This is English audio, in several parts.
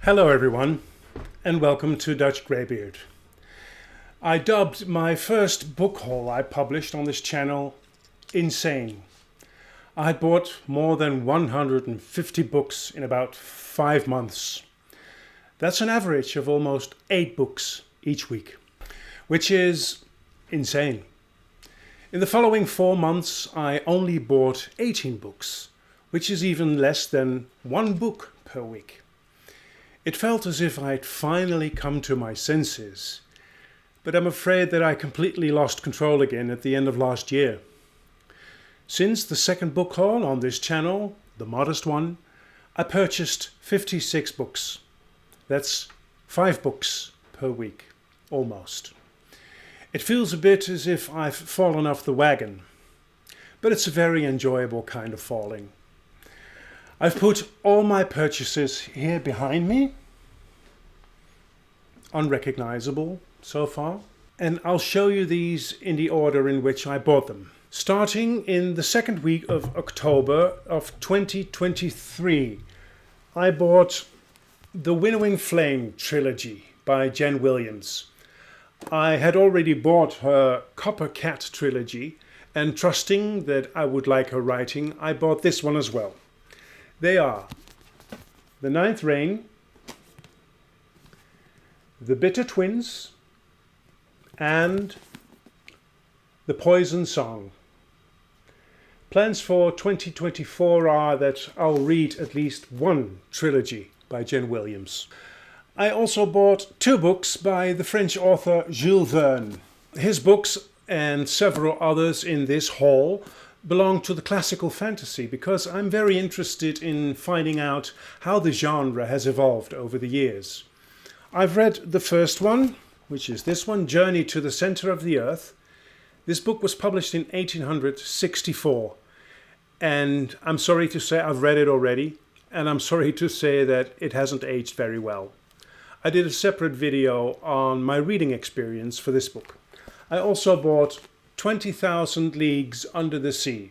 Hello everyone, and welcome to Dutch Greybeard. I dubbed my first book haul I published on this channel insane. I had bought more than 150 books in about 5 months. That's an average of almost 8 books each week, which is insane. In the following 4 months I only bought 18 books, which is even less than 1 book per week. It felt as if I'd finally come to my senses, but I'm afraid that I completely lost control again at the end of last year. Since the second book haul on this channel, the modest one, I purchased 56 books. That's 5 books per week, almost. It feels a bit as if I've fallen off the wagon, but it's a very enjoyable kind of falling. I've put all my purchases here behind me, unrecognizable so far, and I'll show you these in the order in which I bought them. Starting in the second week of October of 2023, I bought the Winnowing Flame trilogy by Jen Williams. I had already bought her Copper Cat trilogy, and trusting that I would like her writing, I bought this one as well. They are The Ninth Rain, The Bitter Twins, and The Poison Song. Plans for 2024 are that I'll read at least one trilogy by Jen Williams. I also bought 2 books by the French author Jules Verne. His books and several others in this haul belong to the classical fantasy because I'm very interested in finding out how the genre has evolved over the years. I've read the first one, which is this one, Journey to the Center of the Earth. This book was published in 1864, and I'm sorry to say I've read it already, and I'm sorry to say that it hasn't aged very well. I did a separate video on my reading experience for this book. I also bought 20,000 Leagues Under the Sea.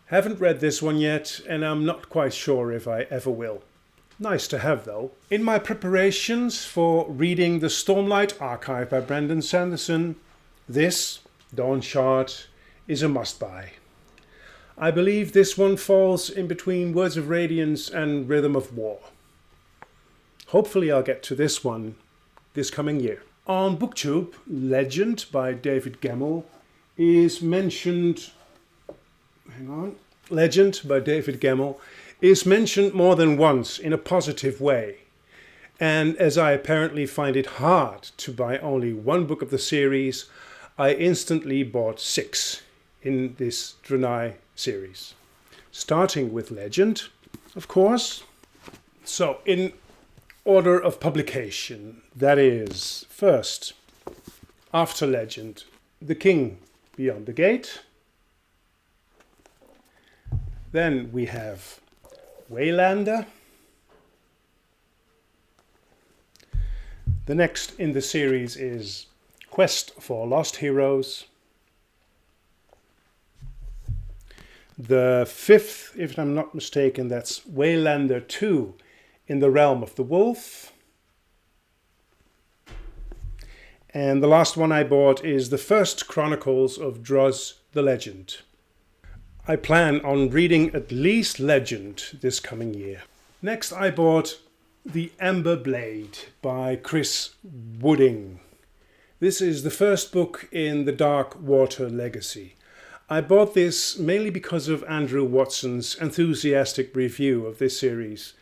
Haven't read this one yet, and I'm not quite sure if I ever will. Nice to have though. In my preparations for reading the Stormlight Archive by Brandon Sanderson, this, Dawn Shard, is a must-buy. I believe this one falls in between Words of Radiance and Rhythm of War. Hopefully I'll get to this one this coming year. On BookTube, Legend by David Gemmell is mentioned, Legend by David Gemmell is mentioned more than once in a positive way. And as I apparently find it hard to buy only one book of the series, I instantly bought 6 in this Drenai series. Starting with Legend, of course. So in order of publication, that is, first, after Legend, The King Beyond the Gate. Then we have Waylander. The next in the series is Quest for Lost Heroes. The 5th, if I'm not mistaken, that's Waylander 2 in the Realm of the Wolf. And the last one I bought is the First Chronicles of Droz the Legend. I plan on reading at least Legend this coming year. Next I bought The Amber Blade by Chris Wooding. This is the first book in the Dark Water Legacy. I bought this mainly because of Andrew Watson's enthusiastic review of this series.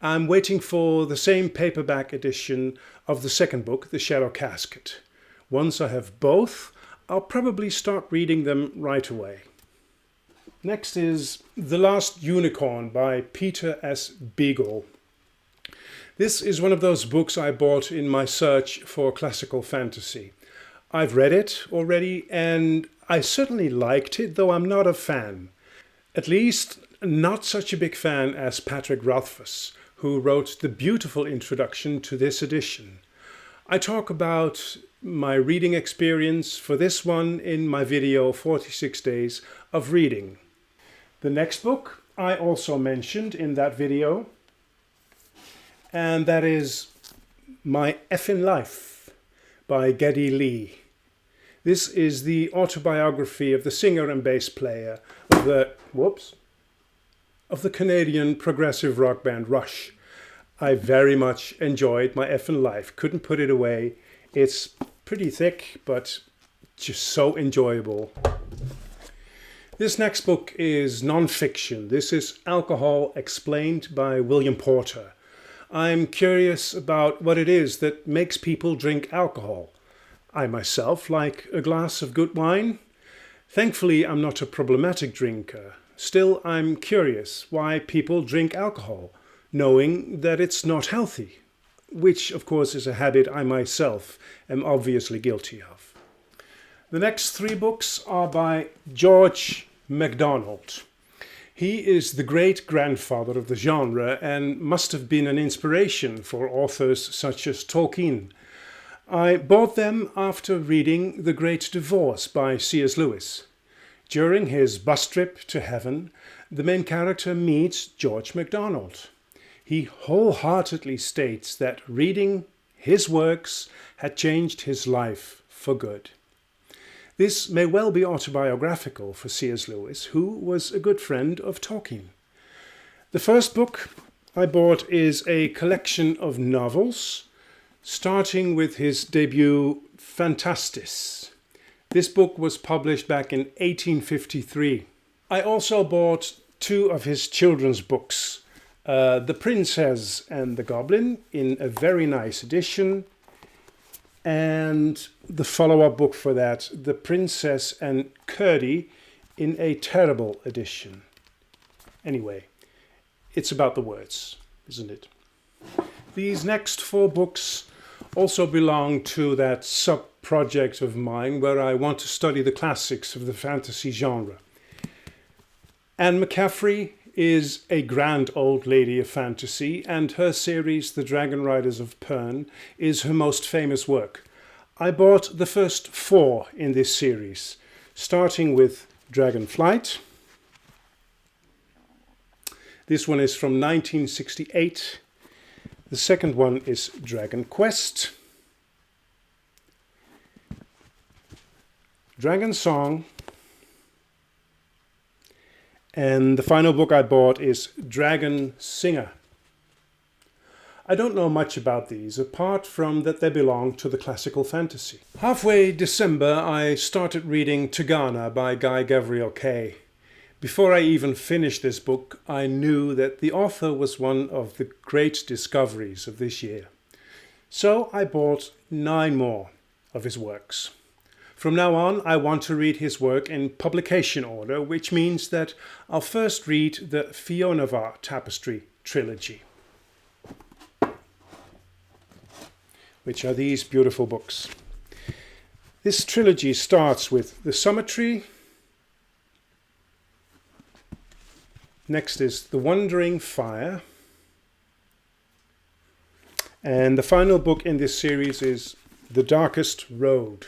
I'm waiting for the same paperback edition of the second book, The Shadow Casket. Once I have both, I'll probably start reading them right away. Next is The Last Unicorn by Peter S. Beagle. This is one of those books I bought in my search for classical fantasy. I've read it already and I certainly liked it, though I'm not a fan. At least not such a big fan as Patrick Rothfuss, who wrote the beautiful introduction to this edition. I talk about my reading experience for this one in my video 46 Days of Reading. The next book I also mentioned in that video, and that is My Effin' Life by Geddy Lee. This is the autobiography of the singer and bass player of the Canadian progressive rock band Rush. I very much enjoyed My Effin' Life. Couldn't put it away. It's pretty thick, but just so enjoyable. This next book is non-fiction. This is Alcohol Explained by William Porter. I'm curious about what it is that makes people drink alcohol. I myself like a glass of good wine. Thankfully, I'm not a problematic drinker. Still, I'm curious why people drink alcohol, knowing that it's not healthy, which of course is a habit I myself am obviously guilty of. The next three books are by George MacDonald. He is the great-grandfather of the genre and must have been an inspiration for authors such as Tolkien. I bought them after reading The Great Divorce by C.S. Lewis. During his bus trip to heaven, the main character meets George MacDonald. He wholeheartedly states that reading his works had changed his life for good. This may well be autobiographical for C.S. Lewis, who was a good friend of Tolkien. The first book I bought is a collection of novels, starting with his debut Phantastis. This book was published back in 1853. I also bought two of his children's books, The Princess and the Goblin in a very nice edition, and the follow-up book for that, The Princess and Curdie, in a terrible edition. Anyway, it's about the words, isn't it? These next four books also belong to that sub-project of mine where I want to study the classics of the fantasy genre. Anne McCaffrey is a grand old lady of fantasy, and her series, The Dragon Riders of Pern, is her most famous work. I bought the first four in this series, starting with Dragonflight. This one is from 1968. The second one is Dragon Quest, Dragon Song, and the final book I bought is Dragon Singer. I don't know much about these, apart from that they belong to the classical fantasy. Halfway December, I started reading Tigana by Gavriel. Before I even finished this book, I knew that the author was one of the great discoveries of this year. So I bought 9 more of his works. From now on, I want to read his work in publication order, which means that I'll first read the Fionnavar Tapestry trilogy, which are these beautiful books. This trilogy starts with The Summer Tree. Next is The Wandering Fire. And the final book in this series is The Darkest Road.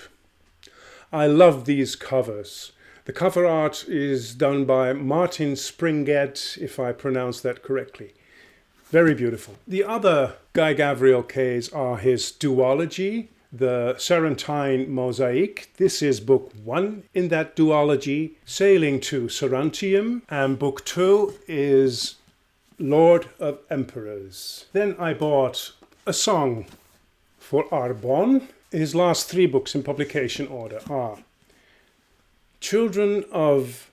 I love these covers. The cover art is done by Martin Springett, if I pronounce that correctly. Very beautiful. The other Guy Gavriel K's are his duology, the Sarantine Mosaic. This is book 1 in that duology, Sailing to Sarantium, and book 2 is Lord of Emperors. Then I bought A Song for Arbonne. His last 3 books in publication order are Children of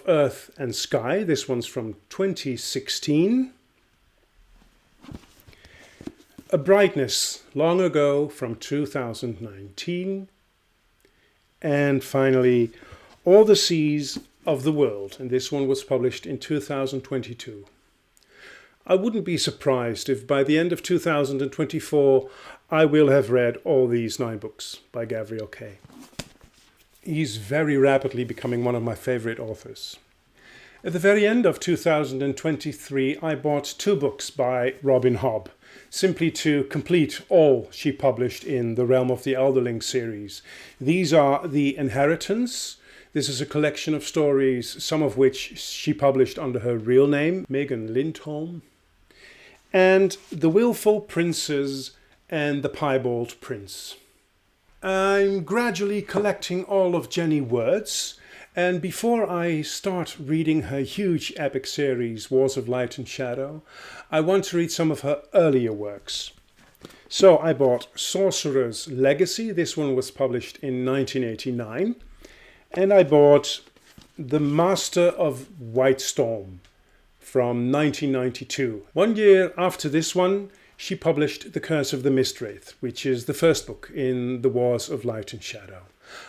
Earth and Sky. This one's from 2016. A Brightness Long Ago from 2019. And finally, All the Seas of the World. And this one was published in 2022. I wouldn't be surprised if by the end of 2024 I will have read all these 9 books by Gavriel. He's very rapidly becoming one of my favorite authors. At the very end of 2023 I bought 2 books by Robin Hobb, simply to complete all she published in the Realm of the Elderling series. These are The Inheritance. This is a collection of stories, some of which she published under her real name, Megan Lindholm. and The Willful Princes and The Piebald Prince. I'm gradually collecting all of Jenny Word's, and before I start reading her huge epic series, Wars of Light and Shadow, I want to read some of her earlier works. So I bought Sorcerer's Legacy. This one was published in 1989. And I bought The Master of White Storm from 1992. 1 year after this one, she published The Curse of the Mistwraith, which is the first book in the Wars of Light and Shadow.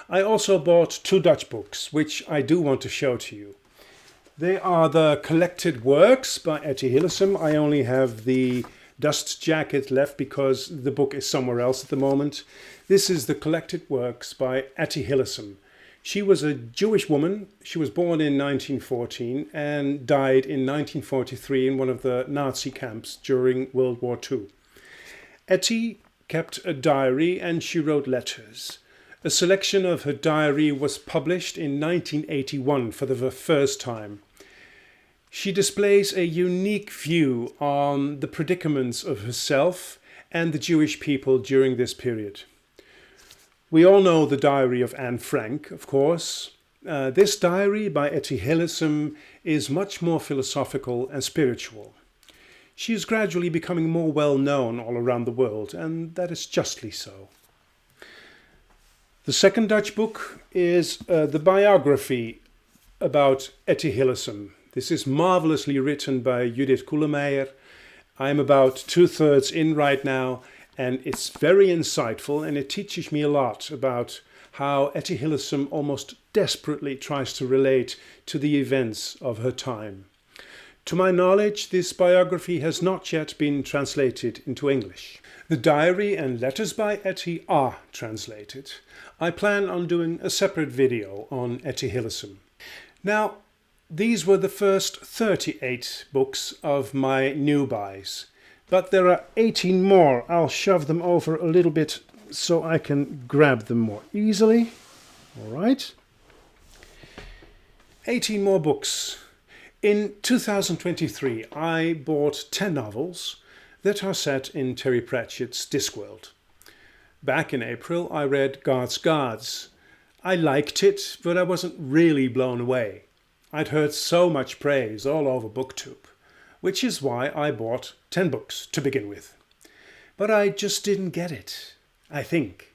I also bought 2 Dutch books, which I do want to show to you. They are the collected works by Etty Hillesum. I only have the dust jacket left because the book is somewhere else at the moment. This is the collected works by Etty Hillesum. She was a Jewish woman. She was born in 1914 and died in 1943 in one of the Nazi camps during World War II. Etty kept a diary and she wrote letters. A selection of her diary was published in 1981 for the first time. She displays a unique view on the predicaments of herself and the Jewish people during this period. We all know the diary of Anne Frank, of course. This diary by Etty Hillesum is much more philosophical and spiritual. She is gradually becoming more well known all around the world, and that is justly so. The second Dutch book is the biography about Etty Hillesum. This is marvelously written by Judith Koelemeijer. I'm about 2/3 in right now, and it's very insightful, and it teaches me a lot about how Etty Hillesum almost desperately tries to relate to the events of her time. To my knowledge, this biography has not yet been translated into English. The diary and letters by Etty are translated. I plan on doing a separate video on Etty Hillesum. Now, these were the first 38 books of my new buys. But there are 18 more. I'll shove them over a little bit so I can grab them more easily. All right. 18 more books. In 2023, I bought 10 novels that are set in Terry Pratchett's Discworld. Back in April, I read God's Guards. I liked it, but I wasn't really blown away. I'd heard so much praise all over BookTube, which is why I bought 10 books to begin with. But I just didn't get it, I think.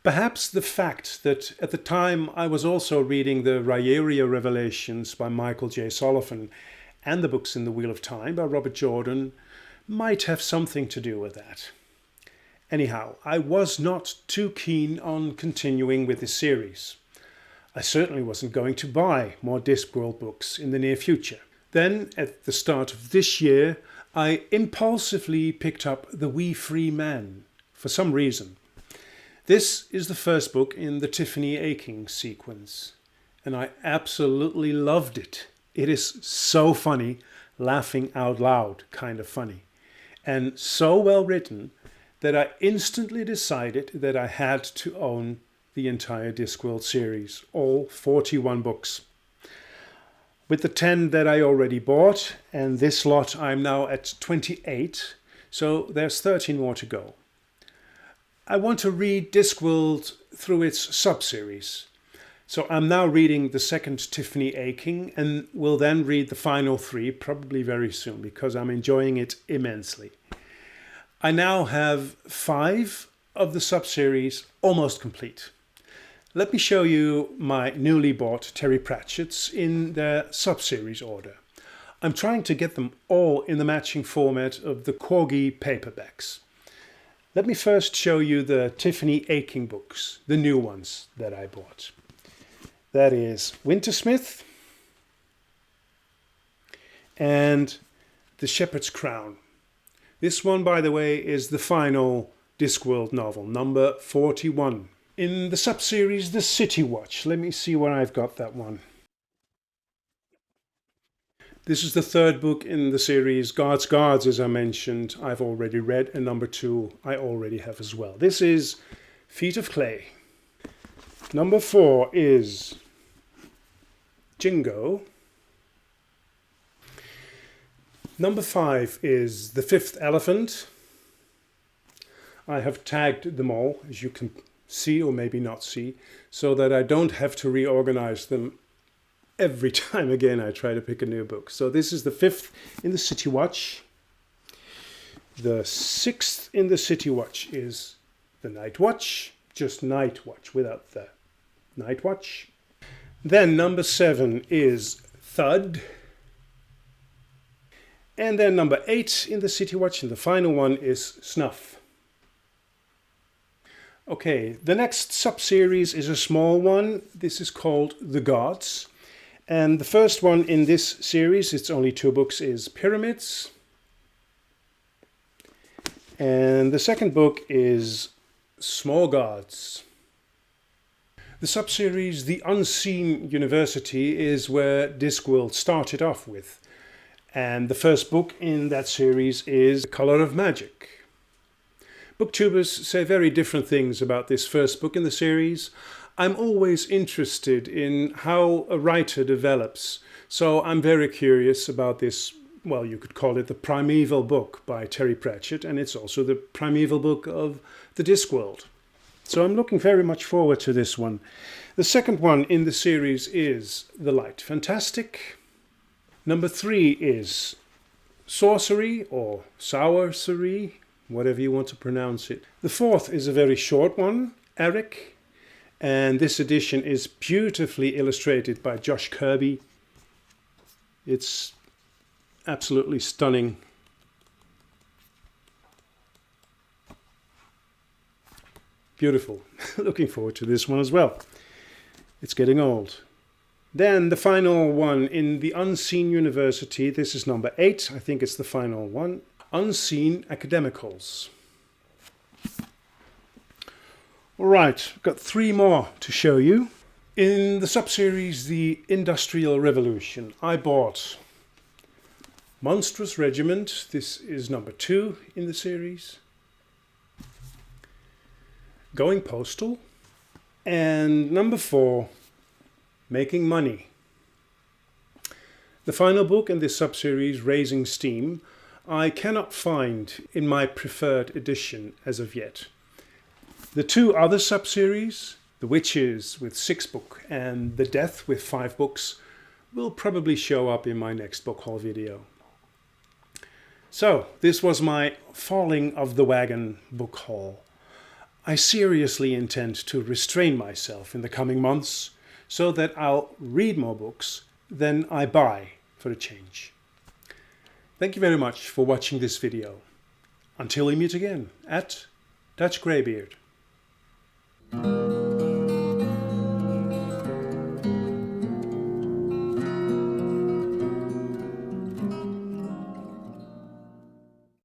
Perhaps the fact that at the time I was also reading the Rieria Revelations by Michael J. Sullivan and the books in the Wheel of Time by Robert Jordan might have something to do with that. Anyhow, I was not too keen on continuing with this series. I certainly wasn't going to buy more Discworld books in the near future. Then, at the start of this year, I impulsively picked up The Wee Free Man, for some reason. This is the first book in the Tiffany Aching sequence, and I absolutely loved it. It is so funny, laughing out loud kind of funny, and so well written that I instantly decided that I had to own the entire Discworld series, all 41 books. With the 10 that I already bought, and this lot I'm now at 28, so there's 13 more to go. I want to read Discworld through its sub-series. So I'm now reading the second Tiffany Aching, and will then read the final 3 probably very soon, because I'm enjoying it immensely. I now have 5 of the sub-series almost complete. Let me show you my newly bought Terry Pratchett's in their sub-series order. I'm trying to get them all in the matching format of the Corgi paperbacks. Let me first show you the Tiffany Aching books, the new ones that I bought. That is Wintersmith and The Shepherd's Crown. This one, by the way, is the final Discworld novel, number 41. In the sub-series The City Watch, let me see where I've got that one. This is the third book in the series. God's Guards, as I mentioned, I've already read, and number 2 I already have as well. This is Feet of Clay. Number 4 is Jingo. Number 5 is The Fifth Elephant. I have tagged them all, as you can see or maybe not see, so that I don't have to reorganize them every time again I try to pick a new book. So this is the 5th in the City Watch. The 6th in the City Watch is the Night Watch, just Night Watch without the Night Watch. Then number 7 is Thud. And then number 8 in the City Watch, and the final one is Snuff. Okay, the next sub-series is a small one. This is called The Gods. And the first one in this series, it's only 2 books, is Pyramids. And the second book is Small Gods. The sub-series The Unseen University is where Discworld started off with. And the first book in that series is The Color of Magic. Booktubers say very different things about this first book in the series. I'm always interested in how a writer develops, so I'm very curious about this, well, you could call it the primeval book by Terry Pratchett, and it's also the primeval book of the Discworld. So I'm looking very much forward to this one. The second one in the series is The Light Fantastic. Number 3 is Sorcery, or Sourcery, whatever you want to pronounce it. The 4th is a very short one, Eric, and this edition is beautifully illustrated by Josh Kirby. It's absolutely stunning. Beautiful. Looking forward to this one as well. It's getting old. Then the final one in The Unseen University, this is number 8, I think it's the final one, Unseen Academicals. Alright, I've got 3 more to show you. In the sub-series The Industrial Revolution, I bought Monstrous Regiment, this is number 2 in the series, Going Postal, and number 4, Making Money. The final book in this sub-series, Raising Steam, I cannot find in my preferred edition as of yet. The 2 other sub-series, The Witches with 6 books and The Death with 5 books, will probably show up in my next book haul video. So, this was my Falling of the Wagon book haul. I seriously intend to restrain myself in the coming months, so that I'll read more books than I buy for a change. Thank you very much for watching this video. Until we meet again at Dutch Greybeard.